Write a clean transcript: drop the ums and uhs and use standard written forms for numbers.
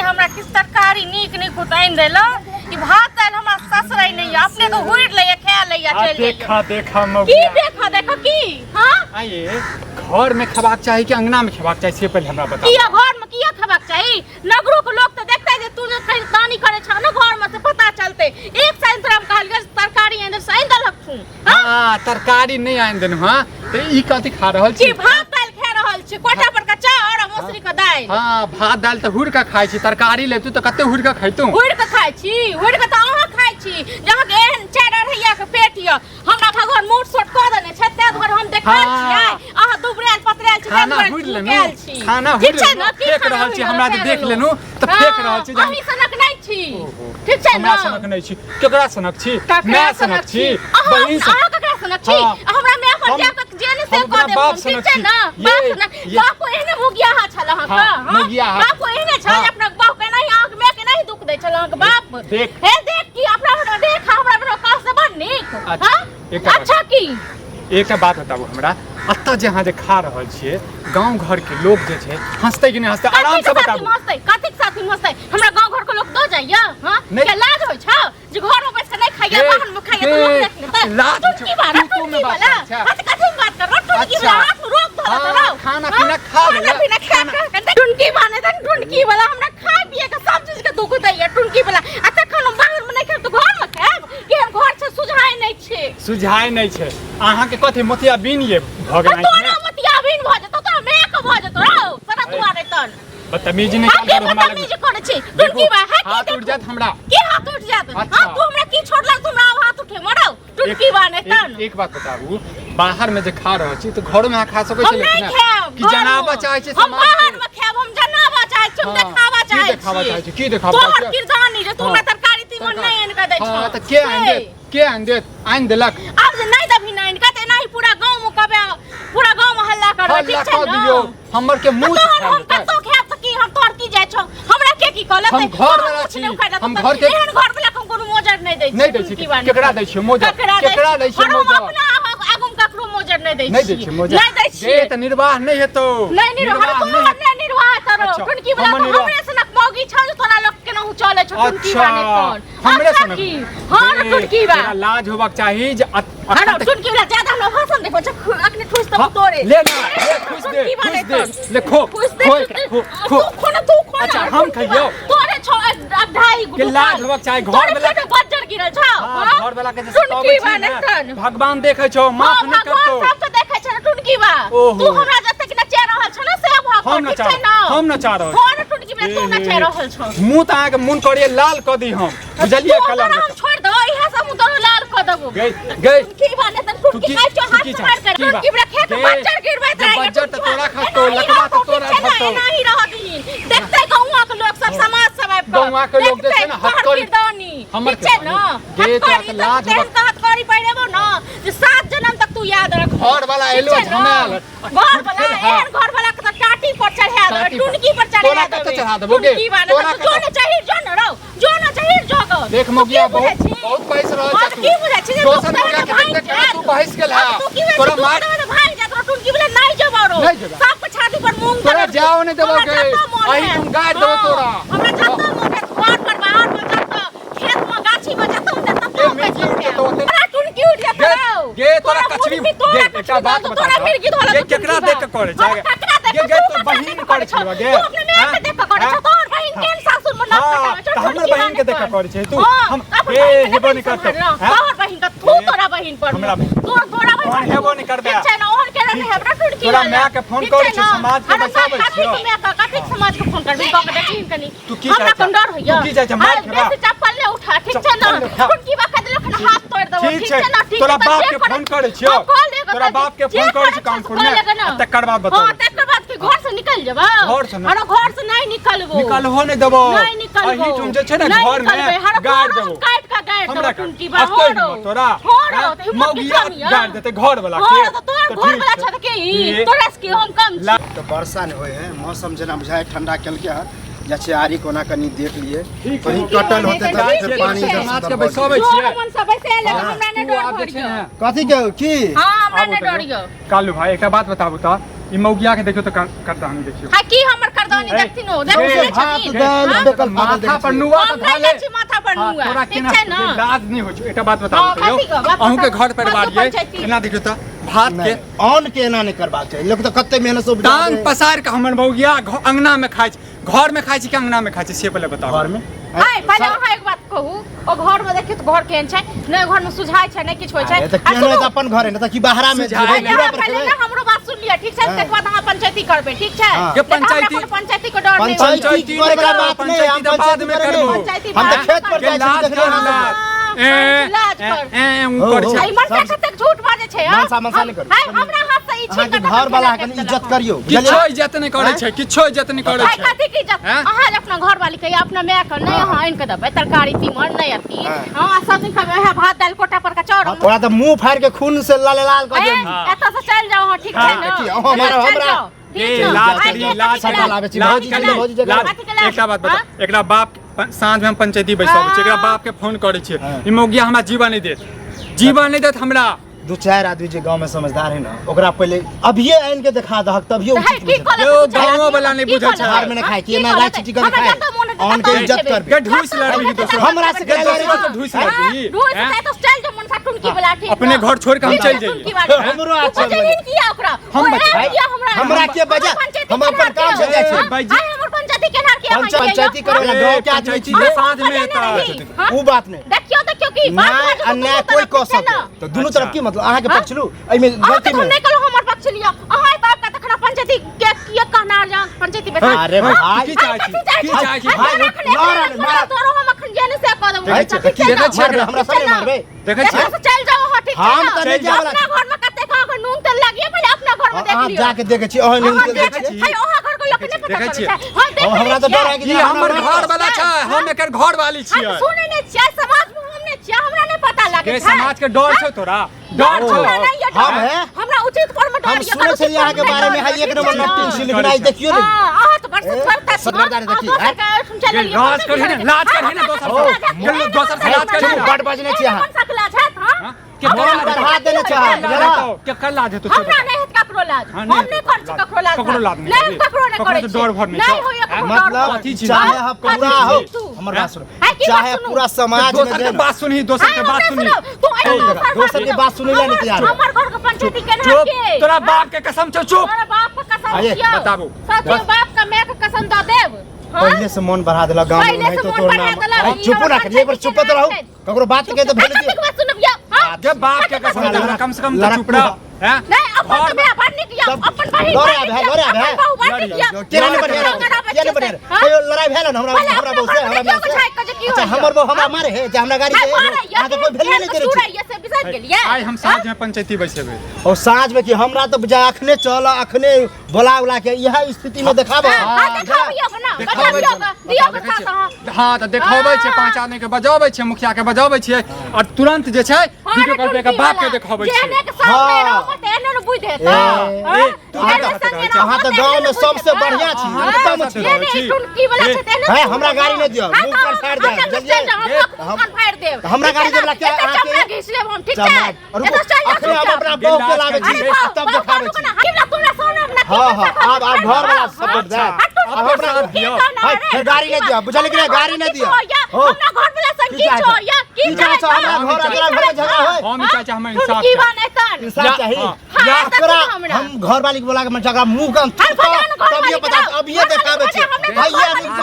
हमरा किस तरकारी नीक नीक उताइन देलो ई भात दाल हमरा ससुराई नहीं अपने तो हुइर ले खा ले चल देखा देखा मौगिया की देखा की हां आइए घर में खबाक चाहिए कि अंगना में खबाक चाहिए से पहले हमरा बता किया घर में किया खबाक चाहिए नगरों के लोग तो देखता है जे तू जो कहीं दानी करे छ ना घर में से पता चलते एक साल तरह कहल गए तरकारी अंदर से दलक छू हां तरकारी नहीं आइन देनु हां तो ई कथि खा रहल छी भात दाल खा रहल छी कोटा पर का चाउर और मौसरी का दाल हां भात दाल तो हुड़ का खाइ छी तरकारी लेतू तो कते हुड़ का खाइतू हुड़ का खाइ छी हुड़ का तो अहाँ खाइ छी जहाँ के एहन चार रहिया के पेट य हमरा भगवान मूड सोट क देने छ ते दुआरे हम देखै छियै अहाँ दुबरेल पतरेल छी खाना हुड़ लेनु खाना हुड़ फेक रहल छी हमरा के देख लेनु तो फेक रहल छी अहीं सनक नै छी ठीक छै ना हमरा सनक नै छी केकरा सनक छी मैं सनक छी बहिन अहाँ केकरा सनक छी हमरा मैं पर जा के जेने से क देब ठीक छै ना बाप सनक बाप एहने मुगिया हा छल अहाँ का हां बाप एहने छ अपना बाप के नहीं आंख में के नहीं दुख दे छल अहाँ के बाप देख हे देख की अपना देख हमरा बरो कास से बड़ नीक हां अच्छा की एक बात बताबो हमरा अत्ता जहां जे खा रहल छियै गांव घर के लोग जे छै हंसते कि नहीं हंसते आराम से बताबो हंसते कथि के साथी हंसते हमरा गांव घर के लोग दो जाइया हां के लाज होय छ जे घर में बैठ के नहीं खाइया बाहर में खाइया तो लोग देख लेता लाज की बात तू में वाला अच्छा कथि बात कर रहा तू की हाथ में रोक धरा रहा खाना पीना खा ले खाना पीना खा टुनकी माने तन टुनकी वाला हमरा खा पिए के सब चीज के दुख दैया टुनकी वाला अच्छा खाना बाहर में नहीं खा तो घर में खाब कि हम घर से सुझाय नहीं छे सुझाय नहीं छे अहाँ के कथि मोतिया बीन ये भगनाई तोरा मोतिया बीन भ जतो तो मैं के भ जतो रौ सरा दुआरे तन बदतमीजी नहीं काम करो हमरा बदतमीजी करे छी टुनकी बा हाथ उठ जात हमरा के हाथ उठ जात हां तू हमरा की छोड़ला तुम हाथ उठे मरो टुनकी बाने तन एक बात बताबू बाहर में जे खा रहल छी तो घर में खा सकै छी लेकिन कि जनाबा चाहे छी हम बाहर में खाब हम जनाबा चाहे छी हम देखावा चाहे छी की देखावा चाहे छी तोहर किरदानी जे तू हमरा तरकारी तीमन नहीं आन के दै छ हां त के आन देलक अब जे नहीं दभी नहीं कहते नहीं पूरा गांव में कबे पूरा गांव में हल्ला करो ठीक छै ना हमर के मुंह हम कतो खाब त की हम तोहर की जाय छ हमरा के की कहलत हम घर वाला छी हम घर के एहन घर वाला हम कोनो मोजर नहीं दै छी केकरा दै छी मोजर केकरा दै छी मोजर अपना आगुम ककरो मोजर नहीं दै छी नहीं दै छी मोजर नहीं दै छी ए त निर्वाह नहीं हेतो नहीं निर्वाह नहीं निर्वाह करो टुनकी वाला हमरे सनक मौगी छ तोरा लोग केना उ चले छ टुनकी वाले कोन हमरे सनक हां टुनकी बा लाज होबाक चाही जे हां टुनकी वाला ज्यादा हम भाषण देखो छ अखने ठुस तो तोरे ले खुश दे ले खो अच्छा हम खइयो तोरे छ ढाई के लाज होबाक चाही घर वाला के बज्जर गिरल छ घर वाला के सताबै छी भगवान देखै छौ माफ नहीं करतो सब तो देखै छ टुनकी बा तू हमरा जते कि नचा रहल छ ना से हम नचा रहल हां टुनकी बा तू नचा रहल छ मुंह त आके मुन करिए लाल क दी हम बुझलिए कलर हम छोड़ दो इहा सब मुंह लाल क देबो गई टुनकी बा ने त टुनकी काट छ हाथ मार कर टुनकी बा खेत बज्जर गिरबै त बज्जर त तोरा खातो लकवा त तोरा खातो नहीं रहत देखते गौवा के लोग सब समाज सब आब गौवा के लोग जे छै ना हटकरी हमर छै ना गे त लाज कहत करी पहिरेबो ना जे 7 जन्म तक तू याद रख घर वाला एलो झमेल घर वाला एहन घर वाला के टाटी पर चढ़ा दे टुनकी पर चढ़ा दे तोरा कत चढ़ा देबो गे तोरा जो न चाहिए जो न रहो जो न चाहिए जो देख मोगिया बहुत पैसा रहल छ की बुझै छी दोसर मोगिया के देख तू बहस गेल है तोरा मार भाई जा तोरा टुनकी वाला नहीं जबारो सब के छाती पर मूंग तोरा जाओ नहीं देबो गे अही तुम गाड़ देबो तोरा हमरा जत्ता मोटे घर पर बाहर में जत्ता खेत में गाछी में जत्ता ने तत्ता तोरा टुनकी उठ जाता गे तोरा कचरी गे एकटा बात बता ये केकरा देख के करे छै गे तो बहिन करे छै गे तू अपने मां के देख के करे छ तोर बहिन केन सासुर में नाच करावे छ हमर बहिन के देख के करे छै तू हम ए हेबो नहीं करतो तोर बहिन का तू तोरा बहिन पर हमरा तोरा बहिन हेबो नहीं करबे छै ना और के रहे हमरा टुनकी तोरा मां के फोन करे छै समाज के बचाबै छै मैं का कथि समाज के फोन करबी का देखिन कनी तू की हमरा कंडर होइया तू की जाय छै मार खेबा बेसी चप्पल ले उठा ठीक छै ना टुनकी बा के लखन हाथ तोड़ देबो ठीक छै ना ठीक तोरा बाप के फोन करे छियो तोरा बाप के फोन करे छै कानपुर में तकर बाद बताओ हां तकर बाद के घर से निकल जेबो घर से घर से नहीं निकलबो निकलहो नहीं देबो नहीं निकलबो अही तुम जे छै ना घर में गाड़ देबो काट का गाड़ देबो टुनकी बा तोरा मौगिया गाड़ देते घर वाला के तो तोर घर वाला छ के ई तोरा के हम कम तो वर्षा नहीं होय है मौसम जना बुझाए ठंडा केल के जैसे आरी कोना कनी देख लिए कहीं कटल होते तो फिर पानी समाज के बैसाबै छियै मन सब बैसे ले हमरा ने डर करियो कथि के की हां हमरा ने डरियो कालू भाई एकटा बात बताबू त ई मौगिया के देखियो त करदानी देखियो हां की हमर करदा तनी देखथिन हो देखथिन छथिन माथा पर नुआ हम नहीं लै छी माथा पर नुआ ठीक छै ना लाज नहीं होइ छै एकटा बात बताउ अहूँ के घर परिवार ये केना देखियो त भात के अन्न के एना नहीं करबाक चाहिए लोग तो कते मेहनत से टांग पसार के हमर बौगिया अंगना में खाइ छै घर में खाइ छै कि अंगना में खाइ छै से पहले बताओ घर में आइ पहले अहाँ एक बात कहू ओ घर में देखियो त घर केहन छै नै घर में सुझाय छै नै किछ होय छै त केहन है अपन घर है न त की बाहरा में पहले ना हमरो बात सुन लिया ठीक छै तक बाद अहाँ पंचायती करबै ठीक छै के पंचायती को डर नै पंचायती करे वाला बात नै हम बाद में करबो हम त खेत पर जाय छी देखले ऊपर छै आई मन कते झूठ बाजे छै मनसा नहीं कर हमरा हाथ से ई छै के घर वाला के इज्जत करियो किछो इज्जत नहीं करे छै किछो इज्जत नहीं करे छै कथि की इज्जत अहाँ अपना घर वाली के अपना माय के नै अहाँ आइन के देबै तरकारी तीमन नै अथी हां सब दिन खाबे है भात दाल कोटा पर का चाउर तोरा त मुंह फाड़ के खून से लाल लाल कर दे एत से चल जाओ हां ठीक छै ना हमरा लाज करी लाज एकटा बात बता एकरा बाप साँझ में हम पंचायती बैसाबै छै एकरा बाप के फोन करे छै ई मौगिया हमरा जीवन नहीं देत हमरा दो चार आदमी जे गांव में समझदार है ना ओकरा पहले अभिये आइन के दिखा दहक तभियो गांव वाला नहीं बुझै छै घर में नहीं खाय कि ना रात चिटी कर खाय अन्न के इज्जत कर के ढूस लड़बी दोसर हमरा से के ढूस लड़बी ढूस से तो चल जो मन साटुन की बोला ठीक अपने घर छोड़ के हम चल जाइए हमरो अच्छा किया ओकरा हम हमरा के बजा हम अपन काम से जाय छी हमर पंचायती के नार के पंचायती करे वाला गांव के आदमी छी साथ में एता ऊ बात नहीं देखियो की बात अन्याय कोई कह सके तो दोनों तरफ की मतलब अहाँ के पक्ष लू एई में गलती में नहीं कलो हमर पक्ष लिया अहाँ बाप का तखना पंचायती के कहनार जा पंचायती बैठा अरे भाई की चाहे छी मार तोरो हम अखन जाने से कह देबो देखै छी हमरा सामने मारबे देखै छी चल जाओ हो ठीक हम त नहीं जा वाला अपना घर में कते का के नून तेल लागिए पहले अपना घर में देख लियो जाके देखे छी ओहन नून तेल देखे छी ओहा घर को लोग नहीं पता चले हां हमरा तो डर है कि ये हमर घर वाला छै हम एकर घर वाली छियै सुनै नै छियै समाज में हमने छियै हमरा नहीं पता लागे छै समाज के डर छै तोरा डर छै हम है हमरा उचित कर्म डर हम सुनै छी यहाँ के बारे में हाई एक नंबर नोटिंग से लिखनाई देखियो ने हां तो बड़ करता सदरदार देखिए सुन चल लियो लाज कर है ना दोसर से लाज कर बड़ बजने छी यहाँ सकला छै हां के हम बढ़ा देने चाहे के कर लाज है तो हमरा नहीं है ककरो लाज हम नहीं कर छी ककरो लाज नहीं ककरो नहीं करे डर भर नहीं होय मतलब चाहे हम पूरा हो हमर बात सुनो चाहे पूरा समाज में दोसर के बात सुनही दोसर के बात सुनही दोसर के बात सुनै ला नहीं तैयार हमर घर के पंचायती के ना के तोरा बाप के कसम छौ चुप तोरा बाप के कसम छियै बताबू सच बाप का मैं के कसम द देब पहले से मन बढ़ा देला गांव में नहीं तो तोर नाम चुप ना करिए एक बार चुप तो रहू ककरो बात के तो भेल दिए के बाप के कसम दे कम से कम चुप रह हैं नहीं अपन में अपन नहीं किया अपन भाई लड़ाई केना नहीं बढ़िया क्या नहीं बढ़िया कोई लड़ाई भेल ना हमरा बहु से हमरा में अच्छा हमर बहु हमरा मारे है जे हमरा गाड़ी दे आ तो कोई भेल नहीं करे ये से बिसाइड गेलिए आई हम साँझ में पंचायती बैसेबे और साँझ में कि हमरा तो जा अखने चल अखने बोला उला के यह स्थिति में देखाबो हां त देखाबै छै पांच आदमी के बजाबै छै मुखिया के बजाबै छै और तुरंत जे छै वीडियो कॉल पे के बाप के देखाबै छै अहाँ तो गांव में सबसे बढ़िया छी उत्तम छी है हमरा गाड़ी नहीं दियो मुंह पर फाड़ दे जल्दी हम फाड़ देब हमरा गाड़ी देला के आके घिस लेब हम ठीक छै अखने हम अपना बहू के लागे छी तब देखाबै छी हां हां अब घर वाला सब दे अब हमरा दियो है गाड़ी नहीं दियो बुझल कि गाड़ी नहीं दियो हमरा घर वाला सब की छो या की चाहे छो हमरा घर झगड़ा है हम चाचा हम इंसाफ की बात इंसाफ चाहिए या तोरा हम घर वाली के बोला के मन झगड़ा मुंह का तब ये बता अब ये देखावे छी भाई ये